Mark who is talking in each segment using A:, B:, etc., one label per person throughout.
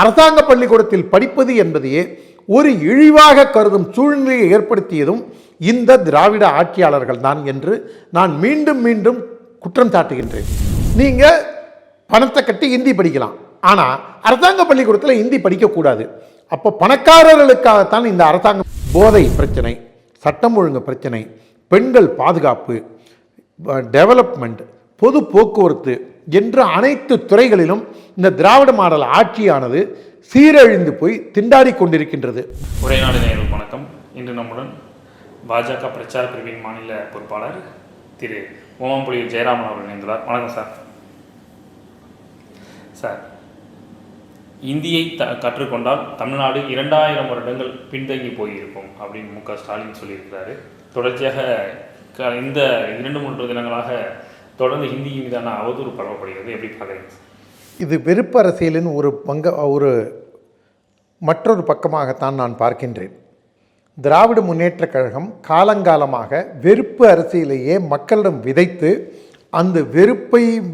A: அரசாங்க பள்ளிக்கூடத்தில் படிப்பது என்பதையே ஒரு இழிவாக கருதும் சூழ்நிலையை ஏற்படுத்தியதும் இந்த திராவிட ஆட்சியாளர்கள் தான் என்று நான் மீண்டும் மீண்டும் குற்றம் சாட்டுகின்றேன். நீங்கள் பணத்தை கட்டி ஹிந்தி படிக்கலாம், ஆனால் அரசாங்க பள்ளிக்கூடத்தில் ஹிந்தி படிக்கக்கூடாது. அப்போ பணக்காரர்களுக்காகத்தான் இந்த அரசாங்கம். போதை பிரச்சனை, சட்டம் ஒழுங்கு பிரச்சனை, பெண்கள் பாதுகாப்பு, டெவலப்மெண்ட், பொது போக்குவரத்து என்ற அனைத்து துறைகளிலும் இந்த திராவிட மாடல் ஆட்சியானது சீரழிந்து போய் திண்டாடி கொண்டிருக்கின்றது.
B: உரைநாடு நேயர்களுக்கு வணக்கம். இன்று நம்முடன் பாஜக பிரச்சார பிரிவின் மாநில பொறுப்பாளர் திரு ஓமம்புலியூர் ஜெயராமன் அவர்கள் இணைந்துள்ளார். வணக்கம் சார். சார், இந்தியை கற்றுக்கொண்டால் தமிழ்நாடு 2000 வருடங்கள் பின்தங்கி போயிருக்கும் அப்படின்னு மு.க. ஸ்டாலின் சொல்லியிருக்கிறாரு. தொடர்ச்சியாக இந்த 2-3 தினங்களாக தொடர்ந்து ஹிந்தி மீதான அவதூறு பரவப்படுகிறது. எப்படி பார்க்குறீங்க?
A: இது வெறுப்பு அரசியலின் ஒரு மற்றொரு பக்கமாகத்தான் நான் பார்க்கின்றேன். திராவிட முன்னேற்றக் கழகம் காலங்காலமாக வெறுப்பு அரசியலையே மக்களிடம் விதைத்து அந்த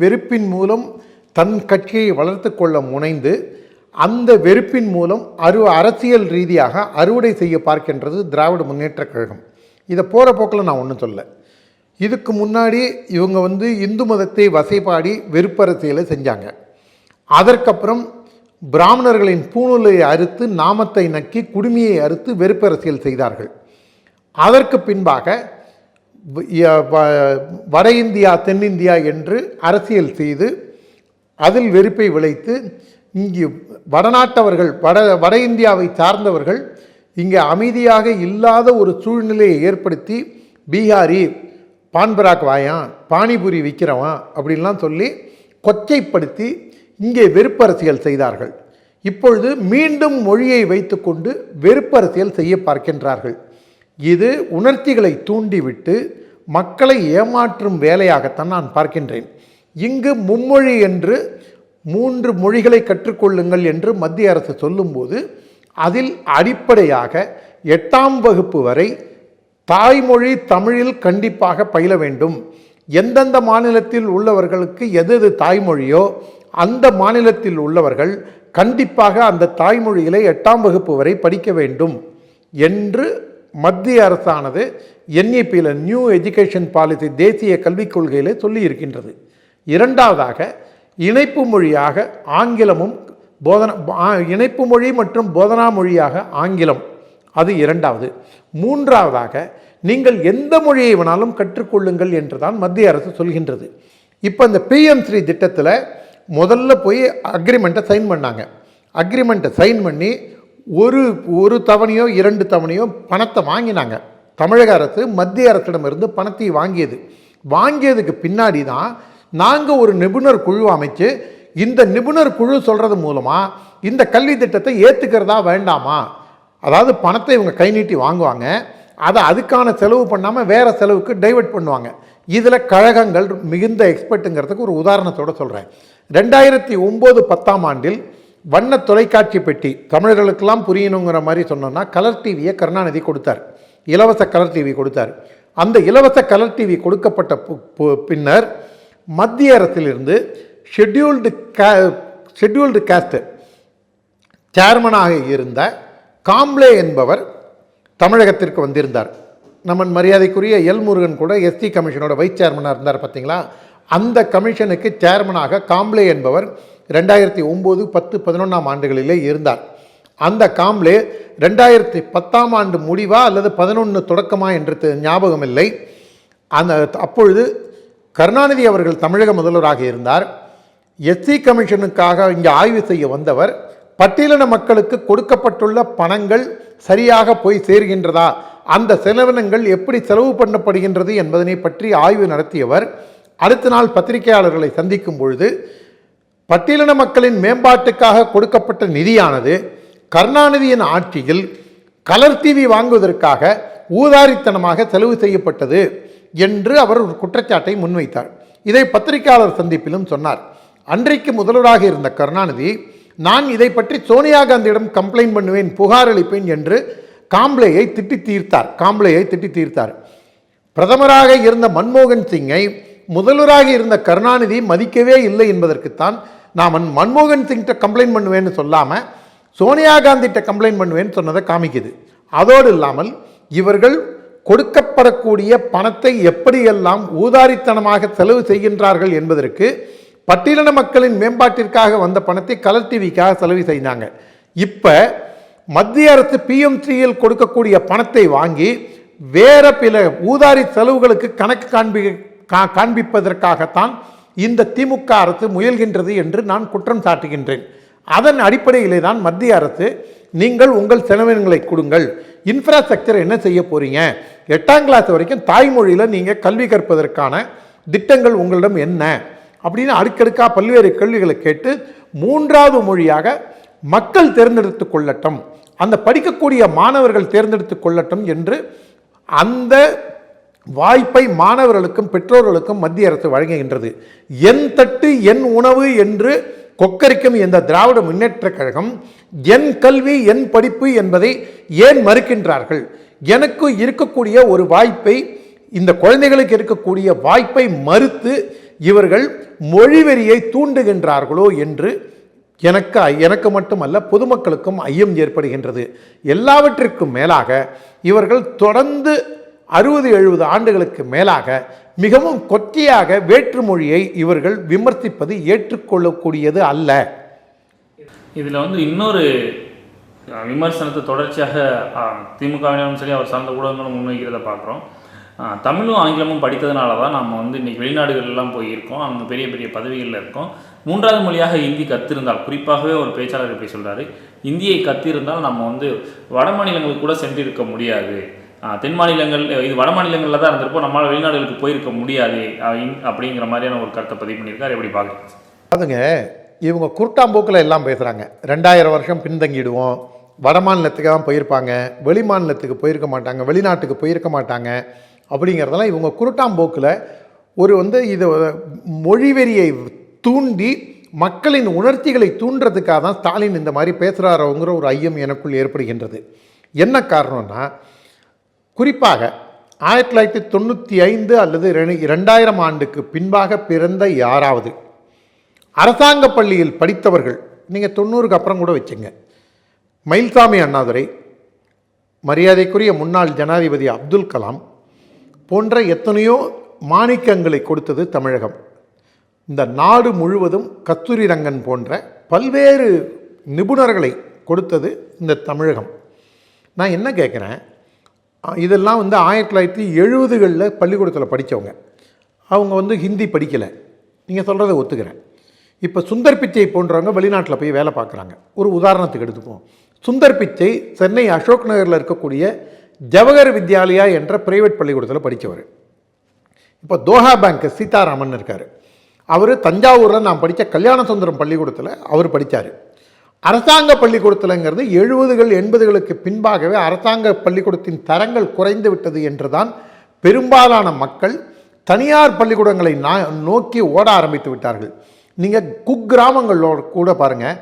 A: வெறுப்பின் மூலம் தன் கட்சியை வளர்த்து கொள்ள முனைந்து அந்த வெறுப்பின் மூலம் அரசியல் ரீதியாக அறுவடை செய்ய பார்க்கின்றது திராவிட முன்னேற்றக் கழகம். இதை போகிற போக்கில் நான் ஒன்றும் சொல்ல. இதுக்கு முன்னாடி இவங்க இந்து மதத்தை வசைபாடி வெறுப்பு அரசியலை செஞ்சாங்க. அதற்கப்புறம் பிராமணர்களின் பூணூலை அறுத்து நாமத்தை நக்கி குடுமியை அறுத்து வெறுப்பு அரசியல் செய்தார்கள். அதற்கு பின்பாக வட இந்தியா தென்னிந்தியா என்று அரசியல் செய்து அதில் வெறுப்பை விளைத்து இங்கு வடநாட்டவர்கள் வட இந்தியாவை சார்ந்தவர்கள் இங்கே அமைதியாக இல்லாத ஒரு சூழ்நிலையை ஏற்படுத்தி பீகாரி பான்பராக் வாயான், பானிபூரி விற்கிறவன் அப்படின்லாம் சொல்லி கொச்சைப்படுத்தி இங்கே வெறுப்பரசியல் செய்தார்கள். இப்பொழுது மீண்டும் மொழியை வைத்துக்கொண்டு வெறுப்பரசியல் செய்ய பார்க்கின்றார்கள். இது உணர்ச்சிகளை தூண்டிவிட்டு மக்களை ஏமாற்றும் வேலையாகத்தான் நான் பார்க்கின்றேன். இங்கு மும்மொழி என்று 3 மொழிகளை கற்றுக்கொள்ளுங்கள் என்று மத்திய அரசு சொல்லும்போது அதில் அடிப்படையாக 8ஆம் வகுப்பு வரை தாய்மொழி தமிழில் கண்டிப்பாக பயில வேண்டும். எந்தெந்த மாநிலத்தில் உள்ளவர்களுக்கு எது தாய்மொழியோ அந்த மாநிலத்தில் உள்ளவர்கள் கண்டிப்பாக அந்த தாய்மொழிகளை 8ஆம் வகுப்பு வரை படிக்க வேண்டும் என்று மத்திய அரசானது NEPயில் நியூ எஜுகேஷன் பாலிசி தேசிய கல்விக் கொள்கையில் சொல்லி இருக்கின்றது. இரண்டாவதாக இணைப்பு மொழியாக ஆங்கிலமும் இணைப்பு மொழி மற்றும் போதனா மொழியாக ஆங்கிலம், அது இரண்டாவது. மூன்றாவதாக நீங்கள் எந்த மொழியை வேணாலும் கற்றுக்கொள்ளுங்கள் என்று தான் மத்திய அரசு சொல்கின்றது. இப்போ இந்த PM3 திட்டத்தில் முதல்ல போய் அக்ரிமெண்ட்டை சைன் பண்ணாங்க. அக்ரிமெண்ட்டை சைன் பண்ணி ஒரு தவணையோ 2 தவணையோ பணத்தை வாங்கினாங்க. தமிழக அரசு மத்திய அரசிடமிருந்து பணத்தை வாங்கியதுக்கு பின்னாடி தான் நாங்கள் ஒரு நிபுணர் குழு அமைச்சு இந்த நிபுணர் குழு சொல்கிறது மூலமாக இந்த கல்வி திட்டத்தை ஏற்றுக்கிறதா வேண்டாமா, அதாவது பணத்தை இவங்க கை நீட்டி வாங்குவாங்க, அதை அதுக்கான செலவு பண்ணாமல் வேறு செலவுக்கு டைவெர்ட் பண்ணுவாங்க. இதில் கழகங்கள் மிகுந்த எக்ஸ்பர்ட்டுங்கிறதுக்கு ஒரு உதாரணத்தோடு சொல்கிறேன். 2009-10ஆம் ஆண்டில் வண்ண தொலைக்காட்சி பெட்டி தமிழர்களுக்கெல்லாம் புரியணுங்கிற மாதிரி சொன்னோன்னா கலர் டிவியை கருணாநிதி கொடுத்தார், இலவச கலர் டிவி கொடுத்தார். அந்த இலவச கலர் டிவி கொடுக்கப்பட்ட பின்னர் மத்திய அரசிலிருந்து ஷெட்யூல்டு காஸ்ட் சேர்மனாக இருந்த காம்ப்ளே என்பவர் தமிழகத்திற்கு வந்திருந்தார். நம்ம மரியாதைக்குரிய எல் முருகன் கூட ST கமிஷனோட வைஸ் சேர்மனாக இருந்தார் பார்த்தீங்களா. அந்த கமிஷனுக்கு சேர்மனாக காம்ப்ளே என்பவர் 2009, 10, 11ஆம் ஆண்டுகளிலே இருந்தார். அந்த காம்ப்ளே 2010ஆம் ஆண்டு முடிவா அல்லது 11 தொடக்கமா என்று ஞாபகம் இல்லை. அப்பொழுது கருணாநிதி அவர்கள் தமிழக முதல்வராக இருந்தார். SC கமிஷனுக்காக இங்கே ஆய்வு செய்ய வந்தவர் பட்டியலின மக்களுக்கு கொடுக்கப்பட்டுள்ள பணங்கள் சரியாக போய் சேர்கின்றதா, அந்த செலவினங்கள் எப்படி செலவு பண்ணப்படுகின்றது என்பதனை பற்றி ஆய்வு நடத்தியவர் அடுத்த நாள் பத்திரிகையாளர்களை சந்திக்கும் பொழுது பட்டியலின மக்களின் மேம்பாட்டுக்காக கொடுக்கப்பட்ட நிதியானது கருணாநிதியின் ஆட்சியில் கலர் டிவி வாங்குவதற்காக ஊதாரித்தனமாக செலவு செய்யப்பட்டது என்று அவர் ஒரு குற்றச்சாட்டை முன்வைத்தார். இதை பத்திரிகையாளர் சந்திப்பிலும் சொன்னார். அன்றைக்கு முதல்வராக இருந்த கருணாநிதி நான் இதை பற்றி சோனியா காந்தியிடம் கம்ப்ளைண்ட் பண்ணுவேன், புகார் அளிப்பேன் என்று காம்ப்ளேயை திட்டி தீர்த்தார். பிரதமராக இருந்த மன்மோகன் சிங்கை முதல்வராக இருந்த கருணாநிதி மதிக்கவே இல்லை என்பதற்குத்தான் நான் மன்மோகன் சிங்கிட்ட கம்ப்ளைண்ட் பண்ணுவேன்னு சொல்லாமல் சோனியா காந்திகிட்ட கம்ப்ளைண்ட் பண்ணுவேன்னு சொன்னதை காமிக்குது. அதோடு இல்லாமல் இவர்கள் கொடுக்கப்படக்கூடிய பணத்தை எப்படியெல்லாம் ஊதாரித்தனமாக செலவு செய்கின்றார்கள் என்பதற்கு பட்டியலின மக்களின் மேம்பாட்டிற்காக வந்த பணத்தை கலர் டிவிக்காக செலவு செய்தாங்க. இப்போ மத்திய அரசு பிஎம்சியில் கொடுக்கக்கூடிய பணத்தை வாங்கி வேற பிற ஊதாரி செலவுகளுக்கு கணக்கு காண்பிப்பதற்காகத்தான் இந்த திமுக அரசு முயல்கின்றது என்று நான் குற்றம் சாட்டுகின்றேன். அதன் அடிப்படையிலே தான் மத்திய அரசு நீங்கள் உங்கள் செலவினங்களை கொடுங்கள், இன்ஃப்ராஸ்ட்ரக்சர் என்ன செய்ய போறீங்க, 8ஆம் கிளாஸ் வரைக்கும் தாய்மொழியில் நீங்கள் கல்வி கற்பதற்கான திட்டங்கள் உங்களிடம் என்ன அப்படின்னு அடுக்கடுக்காக பல்வேறு கேள்விகளை கேட்டு 3வது மொழியாக மக்கள் தேர்ந்தெடுத்து கொள்ளட்டும், அந்த படிக்கக்கூடிய மாணவர்கள் தேர்ந்தெடுத்து கொள்ளட்டும் என்று அந்த வாய்ப்பை மாணவர்களுக்கும் பெற்றோர்களுக்கும் மத்திய அரசு வழங்குகின்றது. என் தட்டு என் உணவு என்று கொக்கரிக்கும் இந்த திராவிட முன்னேற்றக் கழகம் என் கல்வி என் படிப்பு என்பதை ஏன் மறுக்கின்றார்கள்? எனக்கு இருக்கக்கூடிய ஒரு வாய்ப்பை, இந்த குழந்தைகளுக்கு இருக்கக்கூடிய வாய்ப்பை மறுத்து இவர்கள் மொழிவெறியை தூண்டுகின்றார்களோ என்று எனக்கு மட்டுமல்ல பொதுமக்களுக்கும் ஐயம் ஏற்படுகின்றது. எல்லாவற்றிற்கும் மேலாக இவர்கள் தொடர்ந்து 60-70 ஆண்டுகளுக்கு மேலாக மிகவும் கொச்சையாக வேற்றுமொழியை இவர்கள் விமர்சிப்பது ஏற்றுக்கொள்ளக்கூடியது அல்ல.
B: இதில் இன்னொரு விமர்சனத்தை தொடர்ச்சியாக திமுகவினரும் சரி அவர் சார்ந்த ஊடகங்களும் முன்வைக்கிறத பார்க்குறோம். தமிழும் ஆங்கிலமும் படித்ததுனால தான் நம்ம இன்றைக்கி வெளிநாடுகள்லாம் போயிருக்கோம், அங்கே பெரிய பெரிய பதவிகளில் இருக்கோம். 3வது மொழியாக ஹிந்தி கற்றிருந்தால், குறிப்பாகவே ஒரு பேச்சாளர் இப்படி சொல்கிறாரு, இந்தியை கற்றிருந்தால் நம்ம வட மாநிலங்களுக்கு கூட சென்றிருக்க முடியாது, தென் மாநிலங்கள் இது வட மாநிலங்களில் தான் இருந்திருப்போம், நம்மளால் வெளிநாடுகளுக்கு போயிருக்க முடியாது அப்படிங்கிற மாதிரியான ஒரு கருத்தை பதிவு பண்ணியிருக்காரு. எப்படி பார்க்குறீங்க?
A: அதுங்க இவங்க குருட்டாம்போக்கில் எல்லாம் பேசுகிறாங்க. 2000 வருஷம் பின்தங்கிடுவோம், வட மாநிலத்துக்கு தான் போயிருப்பாங்க, வெளி மாநிலத்துக்கு போயிருக்க மாட்டாங்க, வெளிநாட்டுக்கு போயிருக்க மாட்டாங்க அப்படிங்கிறதெல்லாம் இவங்க குருட்டாம்போக்கில் ஒரு இது மொழிவெறியை தூண்டி மக்களின் உணர்ச்சிகளை தூண்டுறதுக்காக தான் ஸ்டாலின் இந்த மாதிரி பேசுகிறாரோங்கிற ஒரு ஐயம் எனக்குள் ஏற்படுகின்றது. என்ன காரணம்னா, குறிப்பாக 1995 அல்லது 2000 ஆண்டுக்கு பின்பாக பிறந்த யாராவது அரசாங்க பள்ளியில் படித்தவர்கள், நீங்கள் 90க்கு அப்புறம் கூட வச்சுங்க, மயில்சாமி அண்ணாதுரை, மரியாதைக்குரிய முன்னாள் ஜனாதிபதி அப்துல் கலாம் போன்ற எத்தனையோ மாணிக்கங்களை கொடுத்தது தமிழகம். இந்த நாடு முழுவதும் கஸ்தூரி ரங்கன் போன்ற பல்வேறு நிபுணர்களை கொடுத்தது இந்த தமிழகம். நான் என்ன கேட்குறேன், இதெல்லாம் 1970களில் பள்ளிக்கூடத்தில் படித்தவங்க, அவங்க ஹிந்தி படிக்கலை, நீங்கள் சொல்கிறத ஒத்துக்கிறேன். இப்போ சுந்தர் பிச்சை போன்றவங்க வெளிநாட்டில் போய் வேலை பார்க்குறாங்க. ஒரு உதாரணத்துக்கு எடுத்துப்போம். சுந்தர் பிச்சை சென்னை அசோக் நகரில் இருக்கக்கூடிய ஜவஹர் வித்யாலயா என்ற பிரைவேட் பள்ளிக்கூடத்தில் படித்தவர். இப்போ தோஹா பேங்க் சீதாராமன் இருக்கார், அவர் தஞ்சாவூரில் நான் படித்த கல்யாண சுந்தரம் பள்ளிக்கூடத்தில் அவர் படித்தார். அரசாங்க பள்ளிக்கூடத்தில்ங்கிறது 70கள் 80களுக்கு பின்பாகவே அரசாங்க பள்ளிக்கூடத்தின் தரங்கள் குறைந்து விட்டது என்றுதான் பெரும்பாலான மக்கள் தனியார் பள்ளிக்கூடங்களை நோக்கி ஓட ஆரம்பித்து விட்டார்கள். நீங்கள் குக்கிராமங்களோட கூட பாருங்கள்,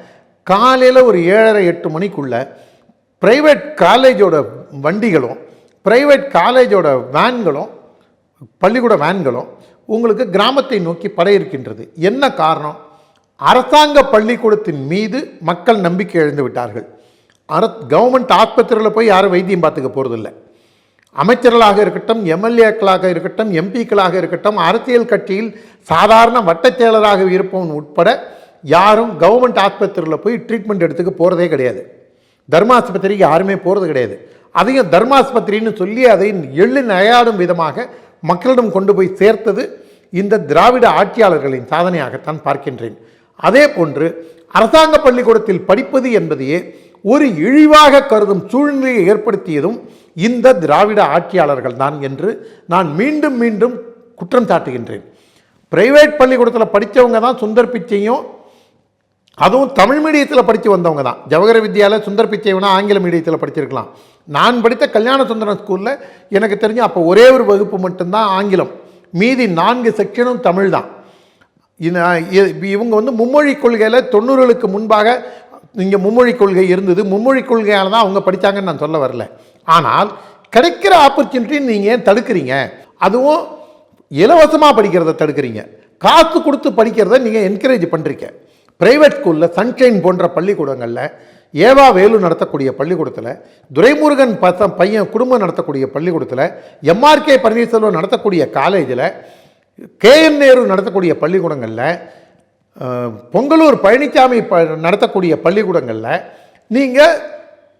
A: காலையில் ஒரு 7:30-8 மணிக்குள்ளே ப்ரைவேட் காலேஜோட வண்டிகளும் ப்ரைவேட் காலேஜோட வேன்களும் பள்ளிக்கூட வேன்களும் உங்களுக்கு கிராமத்தை நோக்கி படையிருக்கின்றது. என்ன காரணம்? அரசாங்க பள்ளிக்கூடத்தின் மீது மக்கள் நம்பிக்கை இழந்து விட்டார்கள். கவர்மெண்ட் ஆஸ்பத்திரியில் போய் யாரும் வைத்தியம் பார்த்துக்க போகிறதில்லை. அமைச்சர்களாக இருக்கட்டும், எம்எல்ஏக்களாக இருக்கட்டும், எம்பிக்களாக இருக்கட்டும், அரசியல் கட்சியில் சாதாரண வட்டச் செயலராக இருப்பவன் உட்பட யாரும் கவர்மெண்ட் ஆஸ்பத்திரியில் போய் ட்ரீட்மெண்ட் எடுத்துக்க போகிறதே கிடையாது. தர்மாஸ்பத்திரிக்கு யாருமே போகிறது கிடையாது. அதையும் தர்மாஸ்பத்திரின்னு சொல்லி அதை எள்ளு நகையாடும் விதமாக மக்களிடம் கொண்டு போய் சேர்த்தது இந்த திராவிட ஆட்சியாளர்களின் சாதனையாகத்தான் பார்க்கின்றேன். அதே போன்று அரசாங்க பள்ளிக்கூடத்தில் படிப்பது என்பதையே ஒரு இழிவாக கருதும் சூழ்நிலையை ஏற்படுத்தியதும் இந்த திராவிட ஆட்சியாளர்கள் தான் என்று நான் மீண்டும் மீண்டும் குற்றம் சாட்டுகின்றேன். பிரைவேட் பள்ளிக்கூடத்தில் படித்தவங்க தான் சுந்தர் பிச்சையும், அதுவும் தமிழ் மீடியத்தில் படித்து வந்தவங்க தான். ஜவஹர் வித்யாலயா சுந்தர் பிச்சைவனா ஆங்கில மீடியத்தில் படிச்சிருக்கலாம். நான் படித்த கல்யாண சுந்தரம் ஸ்கூலில் எனக்கு தெரிஞ்சு அப்போ ஒரே ஒரு வகுப்பு மட்டும்தான் ஆங்கிலம், மீதி 4 செக்ஷனும் தமிழ் தான். இவங்க மும்மொழி கொள்கையில் 90களுக்கு முன்பாக இங்கே மும்மொழி கொள்கை இருந்தது. மும்மொழி கொள்கையால் தான் அவங்க படித்தாங்கன்னு நான் சொல்ல வரல. ஆனால் கிடைக்கிற ஆப்பர்ச்சுனிட்டி நீங்கள் ஏன் தடுக்கிறீங்க? அதுவும் இலவசமாக படிக்கிறத தடுக்கிறீங்க, காசு கொடுத்து படிக்கிறத நீங்கள் என்கரேஜ் பண்ணுறீங்க. பிரைவேட் ஸ்கூலில் சன்ஷைன் போன்ற பள்ளிக்கூடங்களில், ஏவா வேலு நடத்தக்கூடிய பள்ளிக்கூடத்தில், துரைமுருகன் பையன் குடும்பம் நடத்தக்கூடிய பள்ளிக்கூடத்தில், எம்ஆர்கே பன்னீர்செல்வம் நடத்தக்கூடிய காலேஜில், கேஎன் நேரு நடத்தக்கூடிய பள்ளிக்கூடங்களில், பொங்கலூர் பழனிசாமி நடத்தக்கூடிய பள்ளிக்கூடங்களில் நீங்கள்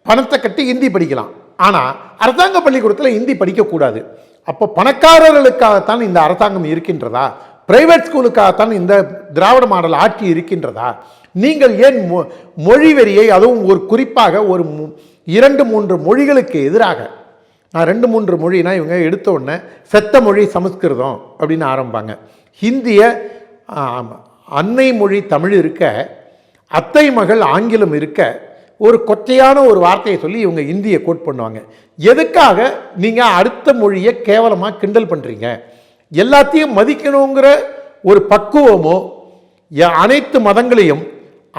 A: பணத்தை கட்டி ஹிந்தி படிக்கலாம். ஆனால் அரசாங்க பள்ளிக்கூடத்தில் ஹிந்தி படிக்கக்கூடாது. அப்போ பணக்காரர்களுக்காகத்தான் இந்த அரசாங்கம் இருக்கின்றதா? பிரைவேட் ஸ்கூலுக்காகத்தான் இந்த திராவிட மாடல் ஆட்சி இருக்கின்றதா? நீங்கள் ஏன் மொழி வெறியை, அதுவும் ஒரு குறிப்பாக ஒரு 2-3 மொழிகளுக்கு எதிராக, நான் 2-3 மொழினா இவங்க எடுத்த உடனே செத்த மொழி சமஸ்கிருதம் அப்படின்னு ஆரம்பிப்பாங்க. ஹிந்திய அன்னை மொழி தமிழ் இருக்க, அத்தை மகள் ஆங்கிலம் இருக்க, ஒரு கொச்சையான ஒரு வார்த்தையை சொல்லி இவங்க இந்தியை கோட் பண்ணுவாங்க. எதுக்காக நீங்கள் அடுத்த மொழியை கேவலமாக கிண்டல் பண்ணுறீங்க? எல்லாத்தையும் மதிக்கணுங்கிற ஒரு பக்குவமோ, அனைத்து மதங்களையும்,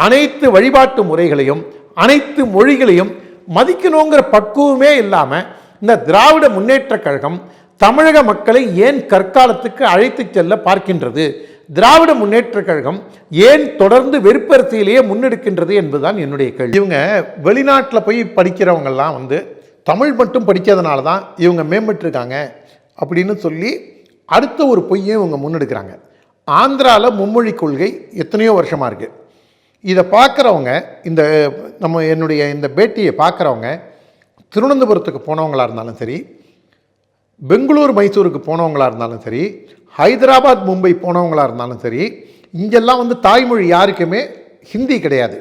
A: அனைத்து வழிபாட்டு முறைகளையும், அனைத்து மொழிகளையும் மதிக்கணுங்கிற பக்குவமே இல்லாமல் இந்த திராவிட முன்னேற்ற கழகம் தமிழக மக்களை ஏன் கற்காலத்துக்கு அழைத்து செல்ல பார்க்கின்றது? திராவிட முன்னேற்ற கழகம் ஏன் தொடர்ந்து வெறுப்பரசியிலேயே முன்னெடுக்கின்றது என்பதுதான் என்னுடைய கேள்வி. இவங்க வெளிநாட்டில் போய் படிக்கிறவங்கெல்லாம் தமிழ் மட்டும் படித்ததுனால தான் இவங்க மேம்பட்டுருக்காங்க அப்படின்னு சொல்லி அடுத்த ஒரு பொய்யை இவங்க முன்னெடுக்கிறாங்க. ஆந்திராவில் மும்மொழி கொள்கை எத்தனையோ வருஷமாக இருக்குது. இதை பார்க்குறவங்க, என்னுடைய இந்த பேட்டியை பார்க்குறவங்க திருவனந்தபுரத்துக்கு போனவங்களாக இருந்தாலும் சரி, பெங்களூர் மைசூருக்கு போனவங்களாக இருந்தாலும் சரி, ஹைதராபாத் மும்பை போனவங்களாக இருந்தாலும் சரி, இங்கெல்லாம் தாய்மொழி யாருக்குமே ஹிந்தி கிடையாது.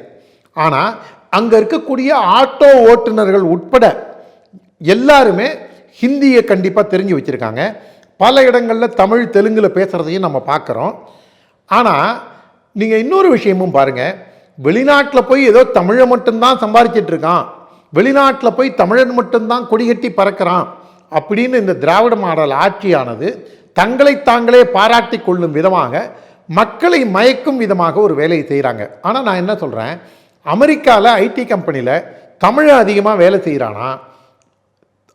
A: ஆனால் அங்கே இருக்கக்கூடிய ஆட்டோ ஓட்டுநர்கள் உட்பட எல்லாருமே ஹிந்தியை கண்டிப்பாக தெரிஞ்சு வச்சுருக்காங்க. பல இடங்களில் தமிழ் தெலுங்கில் பேசுகிறதையும் நம்ம பார்க்குறோம். ஆனால் நீங்கள் இன்னொரு விஷயமும் பாருங்கள், வெளிநாட்டில் போய் ஏதோ தமிழை மட்டும்தான் சம்பாதிச்சிட்ருக்கான், வெளிநாட்டில் போய் தமிழன் மட்டும்தான் கொடிகட்டி பறக்கிறான் அப்படின்னு இந்த திராவிட மாடல் ஆட்சியானது தங்களை தாங்களே பாராட்டி கொள்ளும் விதமாக, மக்களை மயக்கும் விதமாக ஒரு வேலையை செய்கிறாங்க. ஆனால் நான் என்ன சொல்கிறேன், அமெரிக்காவில் ஐடி கம்பெனியில் தமிழை அதிகமாக வேலை செய்கிறானா,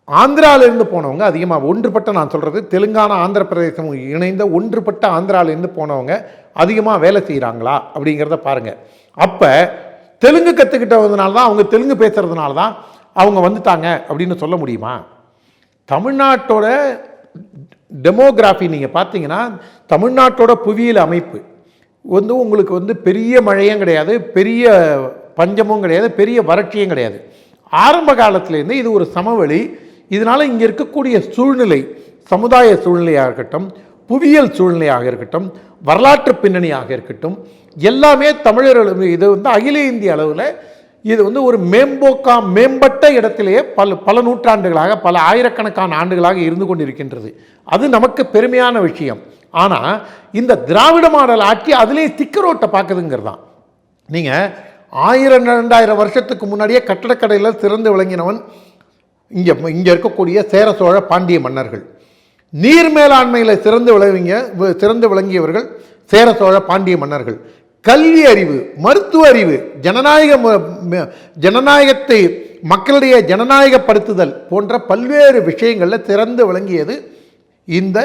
A: ஆந்திராவிலேருந்து போனவங்க அதிகமாக, ஒன்றுபட்ட, நான் சொல்கிறது தெலுங்கானா ஆந்திர பிரதேசம் இணைந்த ஒன்றுபட்ட ஆந்திராவிலேருந்து போனவங்க அதிகமாக வேலை செய்கிறாங்களா அப்படிங்கிறத பாருங்கள். அப்போ தெலுங்கு கற்றுக்கிட்டதுனால தான், அவங்க தெலுங்கு பேசுகிறதுனால தான் அவங்க வந்துட்டாங்க அப்படின்னு சொல்ல முடியுமா? தமிழ்நாட்டோட டெமோகிராஃபி நீங்கள் பார்த்தீங்கன்னா, தமிழ்நாட்டோட புவியியல் அமைப்பு உங்களுக்கு பெரிய மழையும் கிடையாது, பெரிய பஞ்சமும் கிடையாது, பெரிய வறட்சியும் கிடையாது. ஆரம்ப காலத்திலேருந்து இது ஒரு சமவெளி. இதனால் இங்கே இருக்கக்கூடிய சூழ்நிலை, சமுதாய சூழ்நிலையாக இருக்கட்டும், புவியியல் சூழ்நிலையாக இருக்கட்டும், வரலாற்று பின்னணியாக இருக்கட்டும், எல்லாமே தமிழர்கள் இது அகில இந்திய அளவில் இது ஒரு மேம்பட்ட இடத்திலேயே பல நூற்றாண்டுகளாக, பல ஆயிரக்கணக்கான ஆண்டுகளாக இருந்து கொண்டிருக்கின்றது. அது நமக்கு பெருமையான விஷயம். ஆனால் இந்த திராவிட மாடல் ஆட்சி அதிலே ஸ்டிக்கரோட்டை பார்க்குதுங்கிறது தான். நீங்கள் 1000-2000 வருஷத்துக்கு முன்னாடியே கட்டடக்கடையில் சிறந்து விளங்கினவன் இங்கே இருக்கக்கூடிய சேர சோழ பாண்டிய மன்னர்கள். நீர் மேலாண்மையில் சிறந்து விளங்கியவர்கள் சேர சோழ பாண்டிய மன்னர்கள். கல்வி அறிவு, மருத்துவ அறிவு, ஜனநாயகத்தை மக்களிடையே ஜனநாயகப்படுத்துதல் போன்ற பல்வேறு விஷயங்களில் சிறந்து விளங்கியது இந்த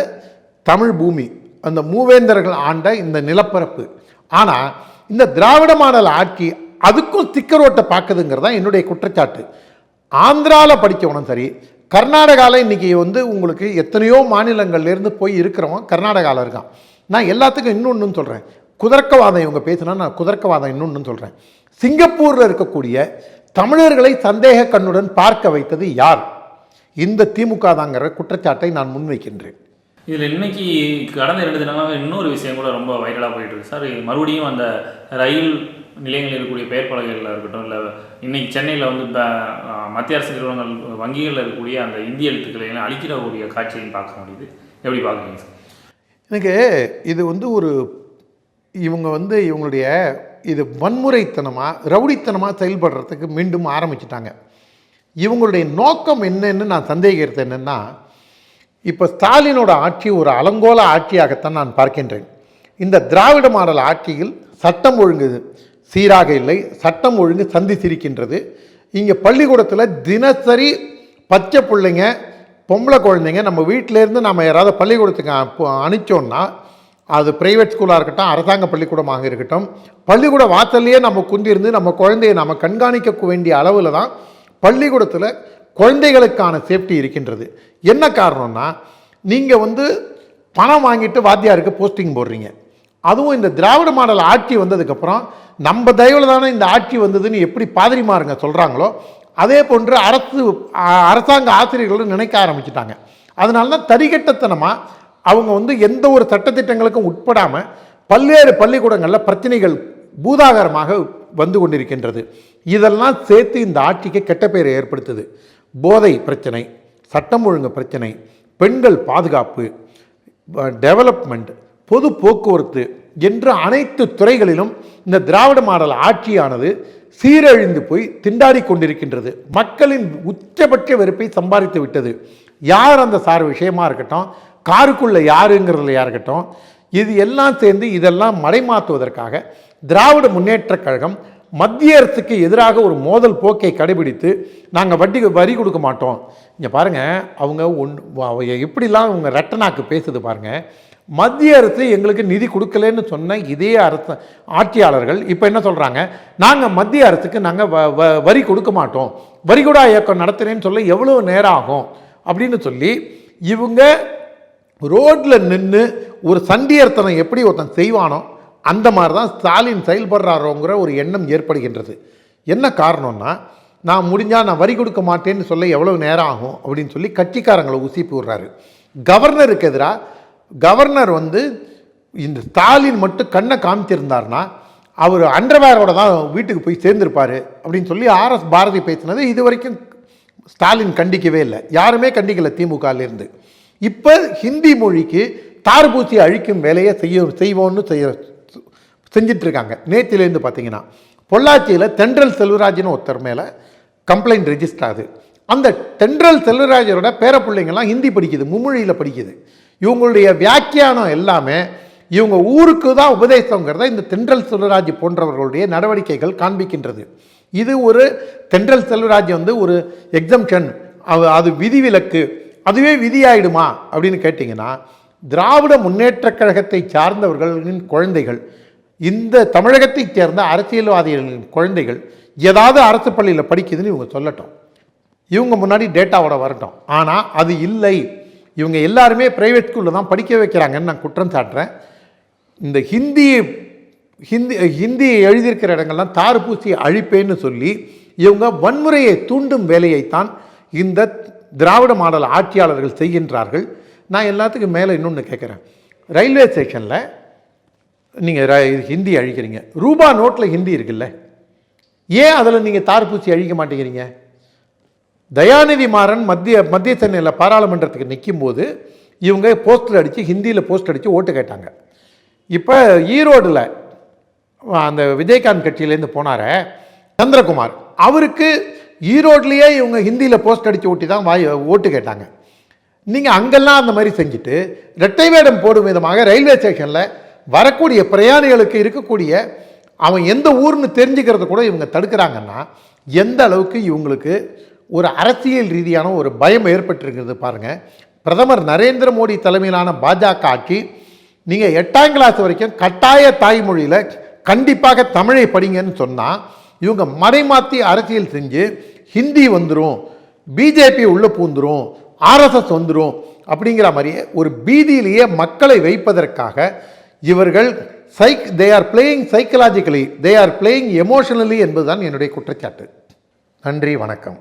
A: தமிழ் பூமி, அந்த மூவேந்தர்கள் ஆண்ட இந்த நிலப்பரப்பு. ஆனால் இந்த திராவிட மாடல் ஆட்சி அதுக்கும் ஸ்டிக்கரோட்டை பார்க்குதுங்கிறது தான் என்னுடைய குற்றச்சாட்டு. ஆந்திராவில் படித்தவனும் சரி, கர்நாடகாவில் இன்றைக்கி உங்களுக்கு எத்தனையோ மாநிலங்கள்லேருந்து போய் இருக்கிறவன் கர்நாடகாவில் இருக்கான். நான் எல்லாத்துக்கும் இன்னொன்று சொல்கிறேன், குதர்க்கவாதம் இவங்க பேசினா நான் குதர்க்கவாதம் இன்னொன்று சொல்கிறேன். சிங்கப்பூரில் இருக்கக்கூடிய தமிழர்களை சந்தேக கண்ணுடன் பார்க்க வைத்தது யார்? இந்த திமுக தாங்கிற குற்றச்சாட்டை நான் முன்வைக்கின்றேன்.
B: இதில் இன்னைக்கு கடந்த 2 தினங்களாக இன்னொரு விஷயம் கூட ரொம்ப வைரலாக போயிட்டு இருக்கு சார். மறுபடியும் அந்த ரயில் நிலையங்கள் இருக்கக்கூடிய பெயர் பலகைகளில் இருக்கட்டும், இல்லை இன்னைக்கு சென்னையில் மத்திய அரசு நிறுவனங்கள் வங்கிகளில் இருக்கக்கூடிய அந்த இந்திய எழுத்துக்களை எல்லாம் அழிக்கிறக்கூடிய காட்சியையும் பார்க்க முடியுது. எப்படி பார்க்குறீங்க சார்?
A: எனக்கு இது ஒரு இவங்க இவங்களுடைய இது வன்முறைத்தனமாக, ரவுடித்தனமாக செயல்படுறதுக்கு மீண்டும் ஆரம்பிச்சிட்டாங்க. இவங்களுடைய நோக்கம் என்னன்னு நான் சந்தேகிக்கிறது என்னென்னா, இப்போ ஸ்டாலினோட ஆட்சி ஒரு அலங்கோல ஆட்சியாகத்தான் நான் பார்க்கின்றேன். இந்த திராவிட மாடல் ஆட்சியில் சட்டம் ஒழுங்கு சீராக இல்லை, சட்டம் ஒழுங்கு சந்தி சிரிக்கின்றது. இங்கே பள்ளிக்கூடத்தில் தினசரி பச்சை பிள்ளைங்க பொம்பளை குழந்தைங்க நம்ம வீட்டிலேருந்து நம்ம யாராவது பள்ளிக்கூடத்துக்கு அனுப்பிச்சோன்னா, அது ப்ரைவேட் ஸ்கூலாக இருக்கட்டும், அரசாங்க பள்ளிக்கூடமாக இருக்கட்டும், பள்ளிக்கூட வாசல்லையே நம்ம குந்திருந்து நம்ம குழந்தையை நம்ம கண்காணிக்க வேண்டிய அளவில் தான் பள்ளிக்கூடத்தில் குழந்தைகளுக்கான சேஃப்டி இருக்கின்றது. என்ன காரணம்னா, நீங்கள் பணம் வாங்கிட்டு வாத்தியாருக்கு போஸ்டிங் போடுறீங்க. அதுவும் இந்த திராவிட மாடல் ஆட்சி வந்ததுக்கப்புறம் நம்ம தயவில் தானே இந்த ஆட்சி வந்ததுன்னு எப்படி பாதிரிமாருங்க சொல்கிறாங்களோ, அதே போன்று அரசாங்க ஆசிரியர்களும் நினைக்க ஆரம்பிச்சிட்டாங்க. அதனால தான் தரிகட்டத்தனமாக அவங்க எந்த ஒரு சட்டத்திட்டங்களுக்கும் உட்படாமல் பல்வேறு பள்ளிக்கூடங்களில் பிரச்சனைகள் பூதாகரமாக வந்து கொண்டிருக்கின்றது. இதெல்லாம் சேர்த்து இந்த ஆட்சிக்கு கெட்ட பெயரை ஏற்படுத்துது. போதை பிரச்சனை, சட்டம் ஒழுங்கு பிரச்சனை, பெண்கள் பாதுகாப்பு, டெவலப்மெண்ட், பொது போக்குவரத்து என்று அனைத்து துறைகளிலும் இந்த திராவிட மாடல் ஆட்சியானது சீரழிந்து போய் திண்டாடி கொண்டிருக்கின்றது. மக்களின் உச்சபட்ச வெறுப்பை சம்பாதித்து விட்டது. யார் அந்த சார் விஷயமா இருக்கட்டும், காருக்குள்ளே யாருங்கிறதுலையா இருக்கட்டும், இது எல்லாம் சேர்ந்து இதெல்லாம் மடைமாற்றுவதற்காக திராவிட முன்னேற்றக் கழகம் மத்திய அரசுக்கு எதிராக ஒரு மோதல் போக்கை கடைபிடித்து நாங்கள் வரி கொடுக்க மாட்டோம். இங்கே பாருங்கள், அவங்க எப்படிலாம் அவங்க ரெட்டனாக்கு பேசுது பாருங்கள். மத்திய அரசு எங்களுக்கு நிதி கொடுக்கலன்னு சொன்ன இதே அரசு ஆட்சியாளர்கள் இப்போ என்ன சொல்கிறாங்க, நாங்கள் மத்திய அரசுக்கு நாங்கள் வரி கொடுக்க மாட்டோம், வரிகூடா இயக்கம் நடத்துகிறேன்னு சொல்ல எவ்வளோ நேரம் ஆகும் அப்படின்னு சொல்லி இவங்க ரோட்டில் நின்று ஒரு சண்டியர்த்தனம் எப்படி ஒருத்தன் செய்வானோ அந்த மாதிரி தான் ஸ்டாலின் செயல்படுறாரோங்கிற ஒரு எண்ணம் ஏற்படுகின்றது. என்ன காரணம்னா, நான் முடிஞ்சால் நான் வரி கொடுக்க மாட்டேன்னு சொல்ல எவ்வளோ நேரம் ஆகும் அப்படின்னு சொல்லி கட்சிக்காரங்களை உசிப்பு விடுறாரு. கவர்னருக்கு எதிராக கவர்னர் இந்த ஸ்டாலின் மட்டும் கண்ணை காமிச்சிருந்தார்னா அவர் அண்டர்வேரோட தான் வீட்டுக்கு போய் சேர்ந்திருப்பார் அப்படின்னு சொல்லி RS பாரதி பேசினது இது வரைக்கும் ஸ்டாலின் கண்டிக்கவே இல்லை, யாருமே கண்டிக்கலை திமுகலேருந்து. இப்போ ஹிந்தி மொழிக்கு தார்பூசி அழிக்கும் வேலையை செய்வோன்னு செஞ்சிட்ருக்காங்க. நேற்றிலேருந்து பார்த்தீங்கன்னா பொள்ளாச்சியில் தென்றல் செல்வராஜ்னு ஒருத்தர் மேலே கம்ப்ளைண்ட் ரெஜிஸ்டர் ஆகுது. அந்த தென்றல் செல்வராஜரோட பேரப்பிள்ளைங்கள்லாம் ஹிந்தி படிக்குது, மும்மொழியில் படிக்குது. இவங்களுடைய வியாக்கியானம் எல்லாமே இவங்க ஊருக்கு தான் உபதேசங்கிறத இந்த தென்றல் செல்வராஜ் போன்றவர்களுடைய நடவடிக்கைகள் காண்பிக்கின்றது. இது ஒரு தென்றல் செல்வராஜ் ஒரு எக்ஸம்ஷன், அது விதிவிலக்கு, அதுவே விதியாயிடுமா அப்படின்னு கேட்டிங்கன்னா, திராவிட முன்னேற்றக் கழகத்தை சார்ந்தவர்களின் குழந்தைகள், இந்த தமிழகத்தைச் சேர்ந்த அரசியல்வாதிகளின் குழந்தைகள் ஏதாவது அரசு பள்ளியில் படிக்குதுன்னு இவங்க சொல்லட்டும், இவங்க முன்னாடி டேட்டாவோட வரட்டும். ஆனால் அது இல்லை, இவங்க எல்லாருமே ப்ரைவேட் ஸ்கூலில் தான் படிக்க வைக்கிறாங்கன்னு நான் குற்றம் சாட்டுறேன். இந்த ஹிந்தி எழுதியிருக்கிற இடங்கள்லாம் தார்பூசி அழிப்பேன்னு சொல்லி இவங்க வன்முறையை தூண்டும் வேலையைத்தான் இந்த திராவிட மாடல் ஆட்சியாளர்கள் செய்கின்றார்கள். நான் எல்லாத்துக்கும் மேலே இன்னொன்று கேட்குறேன். ரயில்வே ஸ்டேஷனில் நீங்கள் ஹிந்தி அழிக்கிறீங்க, ரூபா நோட்டில் ஹிந்தி இருக்குல்ல, ஏன் அதில் நீங்கள் தார்பூசி அழிக்க மாட்டேங்கிறீங்க? தயாநிதி மாறன் மத்திய சென்னையில் பாராளுமன்றத்துக்கு நிற்கும்போது இவங்க போஸ்டர் அடித்து ஹிந்தியில் போஸ்டர் அடித்து ஓட்டு கேட்டாங்க. இப்போ ஈரோடில் அந்த விஜயகாந்த் கட்சியிலேருந்து போனார சந்திரகுமார், அவருக்கு ஈரோட்லேயே இவங்க ஹிந்தியில் போஸ்ட் அடித்து ஓட்டி தான் ஓட்டு கேட்டாங்க. நீங்கள் அங்கெல்லாம் அந்த மாதிரி செஞ்சுட்டு இரட்டை வேடம் போடும் விதமாக ரயில்வே ஸ்டேஷனில் வரக்கூடிய பிரயாணிகளுக்கு இருக்கக்கூடிய அவன் எந்த ஊர்னு தெரிஞ்சுக்கிறது கூட இவங்க தடுக்கிறாங்கன்னா எந்த அளவுக்கு இவங்களுக்கு ஒரு அரசியல் ரீதியான ஒரு பயம் ஏற்பட்டிருக்கிறது பாருங்கள். பிரதமர் நரேந்திர மோடி தலைமையிலான பாஜக ஆட்சி நீங்கள் 8ஆம் கிளாஸ் வரைக்கும் கட்டாய தாய்மொழியில் கண்டிப்பாக தமிழை படிங்கன்னு சொன்னால் இவங்க மறைமாற்றி அரசியல் செஞ்சு ஹிந்தி வந்துடும், பிஜேபி உள்ளே பூந்துடும், RSS வந்துடும் அப்படிங்கிற மாதிரியே ஒரு பீதியிலேயே மக்களை வைப்பதற்காக இவர்கள் they are playing psychologically, they are playing emotionally என்பதுதான் என்னுடைய குற்றச்சாட்டு. நன்றி, வணக்கம்.